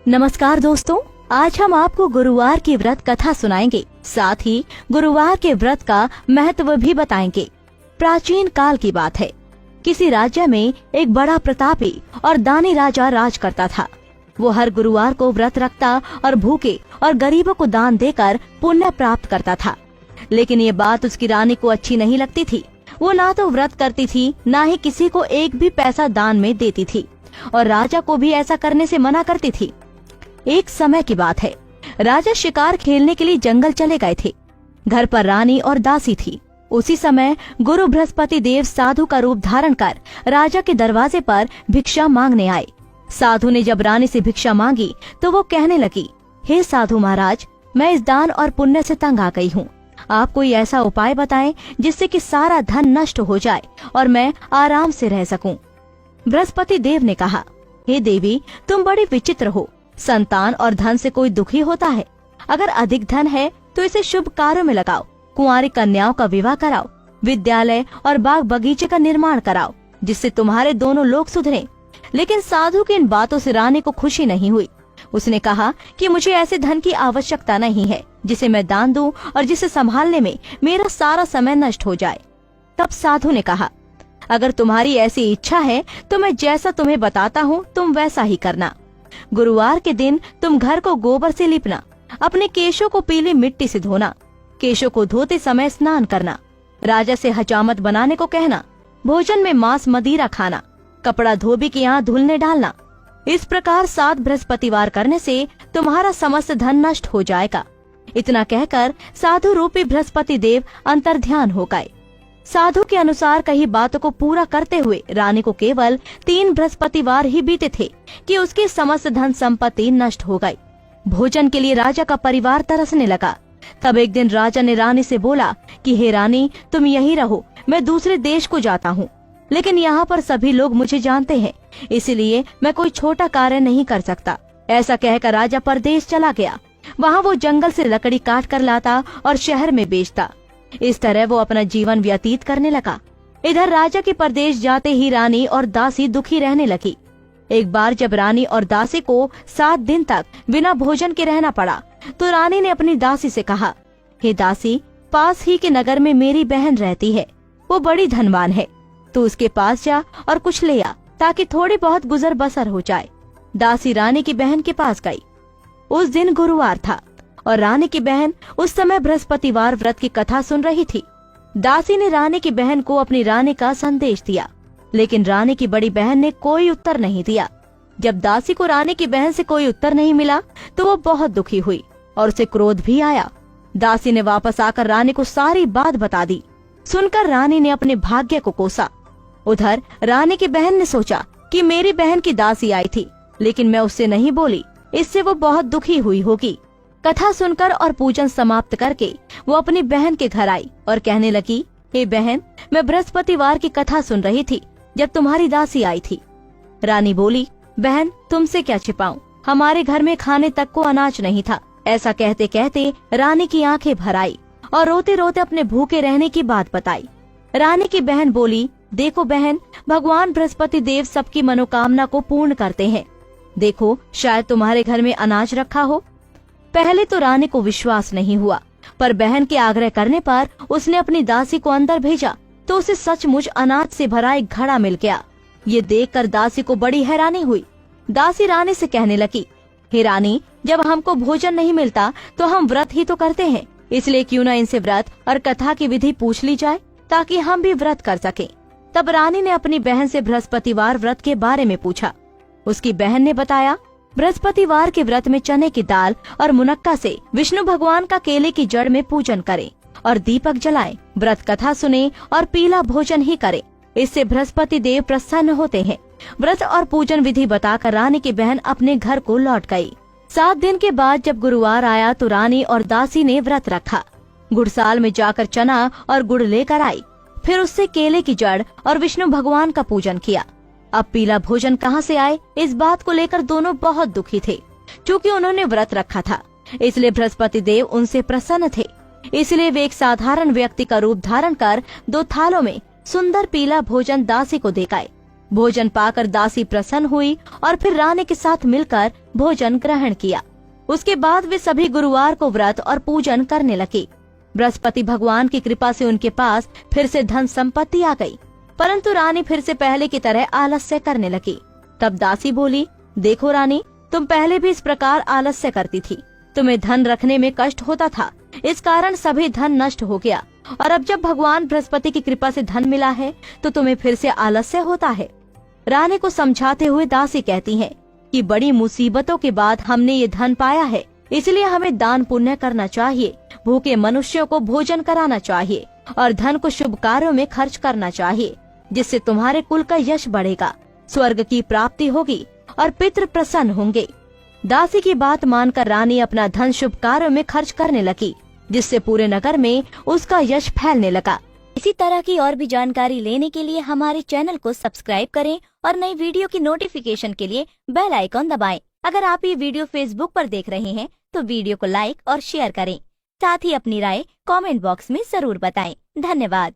नमस्कार दोस्तों, आज हम आपको गुरुवार की व्रत कथा सुनाएंगे। साथ ही गुरुवार के व्रत का महत्व भी बताएंगे। प्राचीन काल की बात है। किसी राज्य में एक बड़ा प्रतापी और दानी राजा राज करता था। वो हर गुरुवार को व्रत रखता और भूखे और गरीबों को दान देकर पुण्य प्राप्त करता था। लेकिन ये बात उसकी रानी को अच्छी नहीं लगती थी। वो ना तो व्रत करती थी, ना ही किसी को एक भी पैसा दान में देती थी और राजा को भी ऐसा करने से मना करती थी। एक समय की बात है। राजा शिकार खेलने के लिए जंगल चले गए थे। घर पर रानी और दासी थी। उसी समय गुरु बृहस्पति देव साधु का रूप धारण कर राजा के दरवाजे पर भिक्षा मांगने आए। साधु ने जब रानी से भिक्षा मांगी तो वो कहने लगी, हे साधु महाराज, मैं इस दान और पुण्य से तंग आ गई हूँ। आप कोई ऐसा उपाय बताएं जिससे कि सारा धन नष्ट हो जाए और मैं आराम से रह सकूं। बृहस्पति देव ने कहा, हे देवी, तुम बड़ी विचित्र हो। संतान और धन से कोई दुखी होता है? अगर अधिक धन है तो इसे शुभ कार्यों में लगाओ। कुंवारी कन्याओं का विवाह कराओ। विद्यालय और बाग बगीचे का निर्माण कराओ, जिससे तुम्हारे दोनों लोग सुधरें। लेकिन साधु की इन बातों से रानी को खुशी नहीं हुई। उसने कहा कि मुझे ऐसे धन की आवश्यकता नहीं है जिसे मैं दान दूं और जिसे संभालने में मेरा सारा समय नष्ट हो जाए। तब साधु ने कहा, अगर तुम्हारी ऐसी इच्छा है तो मैं जैसा तुम्हें बताता हूँ तुम वैसा ही करना। गुरुवार के दिन तुम घर को गोबर से लिपना, अपने केशों को पीली मिट्टी से धोना, केशों को धोते समय स्नान करना, राजा से हजामत बनाने को कहना, भोजन में मांस मदिरा खाना, कपड़ा धोबी के यहाँ धुलने डालना। इस प्रकार 7 बृहस्पतिवार करने से तुम्हारा समस्त धन नष्ट हो जाएगा। इतना कहकर साधु रूपी बृहस्पति देव अंतर्ध्यान हो गए। साधु के अनुसार कही बातों को पूरा करते हुए रानी को केवल 3 बृहस्पतिवार ही बीते थे कि उसकी समस्त धन संपत्ति नष्ट हो गई। भोजन के लिए राजा का परिवार तरसने लगा। तब एक दिन राजा ने रानी से बोला कि हे रानी, तुम यहीं रहो, मैं दूसरे देश को जाता हूँ। लेकिन यहाँ पर सभी लोग मुझे जानते हैं, इसलिए मैं कोई छोटा कार्य नहीं कर सकता। ऐसा कहकर राजा परदेश चला गया। वहाँ वो जंगल से लकड़ी काट कर लाता और शहर में बेचता। इस तरह वो अपना जीवन व्यतीत करने लगा। इधर राजा के परदेश जाते ही रानी और दासी दुखी रहने लगी। एक बार जब रानी और दासी को 7 दिन तक बिना भोजन के रहना पड़ा तो रानी ने अपनी दासी से कहा, हे दासी, पास ही के नगर में मेरी बहन रहती है। वो बड़ी धनवान है। तू उसके पास जा और कुछ ले आ ताकि थोड़ी बहुत गुजर बसर हो जाए। दासी रानी की बहन के पास गई। उस दिन गुरुवार था और रानी की बहन उस समय बृहस्पतिवार व्रत की कथा सुन रही थी। दासी ने रानी की बहन को अपनी रानी का संदेश दिया, लेकिन रानी की बड़ी बहन ने कोई उत्तर नहीं दिया। जब दासी को रानी की बहन से कोई उत्तर नहीं मिला तो वो बहुत दुखी हुई और उसे क्रोध भी आया। दासी ने वापस आकर रानी को सारी बात बता दी। सुनकर रानी ने अपने भाग्य को कोसा। उधर रानी की बहन ने सोचा कि मेरी बहन की दासी आई थी, लेकिन मैं उससे नहीं बोली, इससे वो बहुत दुखी हुई होगी। कथा सुनकर और पूजन समाप्त करके वो अपनी बहन के घर आई और कहने लगी, हे बहन, मैं बृहस्पतिवार की कथा सुन रही थी जब तुम्हारी दासी आई थी। रानी बोली, बहन, तुमसे क्या छिपाऊं, हमारे घर में खाने तक को अनाज नहीं था। ऐसा कहते कहते रानी की आंखें भर आई और रोते रोते अपने भूखे रहने की बात बताई। रानी की बहन बोली, देखो बहन, भगवान बृहस्पति देव सबकी मनोकामना को पूर्ण करते हैं। देखो, शायद तुम्हारे घर में अनाज रखा हो। पहले तो रानी को विश्वास नहीं हुआ, पर बहन के आग्रह करने पर उसने अपनी दासी को अंदर भेजा तो उसे सचमुच अनाज से भरा एक घड़ा मिल गया। ये देखकर दासी को बड़ी हैरानी हुई। दासी रानी से कहने लगी, हे रानी, जब हमको भोजन नहीं मिलता तो हम व्रत ही तो करते हैं, इसलिए क्यों न इनसे व्रत और कथा की विधि पूछ ली जाए ताकि हम भी व्रत कर सकें। तब रानी ने अपनी बहन से बृहस्पतिवार व्रत के बारे में पूछा। उसकी बहन ने बताया, बृहस्पतिवार के व्रत में चने की दाल और मुनक्का से विष्णु भगवान का केले की जड़ में पूजन करें और दीपक जलाएं, व्रत कथा सुने और पीला भोजन ही करें। इससे बृहस्पति देव प्रसन्न होते हैं। व्रत और पूजन विधि बताकर रानी की बहन अपने घर को लौट गई। 7 दिन के बाद जब गुरुवार आया तो रानी और दासी ने व्रत रखा। गुड़साल में जाकर चना और गुड़ लेकर आई, फिर उससे केले की जड़ और विष्णु भगवान का पूजन किया। अब पीला भोजन कहाँ से आए, इस बात को लेकर दोनों बहुत दुखी थे। क्योंकि उन्होंने व्रत रखा था, इसलिए बृहस्पति देव उनसे प्रसन्न थे। इसलिए वे एक साधारण व्यक्ति का रूप धारण कर 2 थालों में सुंदर पीला भोजन दासी को दे गए। भोजन पाकर दासी प्रसन्न हुई और फिर रानी के साथ मिलकर भोजन ग्रहण किया। उसके बाद वे सभी गुरुवार को व्रत और पूजन करने लगे। बृहस्पति भगवान की कृपा से उनके पास फिर से धन संपत्ति आ गई, परंतु रानी फिर से पहले की तरह आलस्य करने लगी। तब दासी बोली, देखो रानी, तुम पहले भी इस प्रकार आलस्य करती थी। तुम्हें धन रखने में कष्ट होता था, इस कारण सभी धन नष्ट हो गया, और अब जब भगवान बृहस्पति की कृपा से धन मिला है तो तुम्हें फिर से आलस्य होता है। रानी को समझाते हुए दासी कहती है कि बड़ी मुसीबतों के बाद हमने ये धन पाया है, इसलिए हमें दान पुण्य करना चाहिए, भूखे मनुष्यों को भोजन कराना चाहिए और धन को शुभ कार्यों में खर्च करना चाहिए, जिससे तुम्हारे कुल का यश बढ़ेगा, स्वर्ग की प्राप्ति होगी और पितृ प्रसन्न होंगे। दासी की बात मानकर रानी अपना धन शुभ कार्यों में खर्च करने लगी, जिससे पूरे नगर में उसका यश फैलने लगा। इसी तरह की और भी जानकारी लेने के लिए हमारे चैनल को सब्सक्राइब करें और नई वीडियो की नोटिफिकेशन के लिए बेल आइकॉन दबाएं। अगर आप ये वीडियो फेसबुक पर देख रहे हैं तो वीडियो को लाइक और शेयर करें। साथ ही अपनी राय कमेंट बॉक्स में जरूर बताएं। धन्यवाद।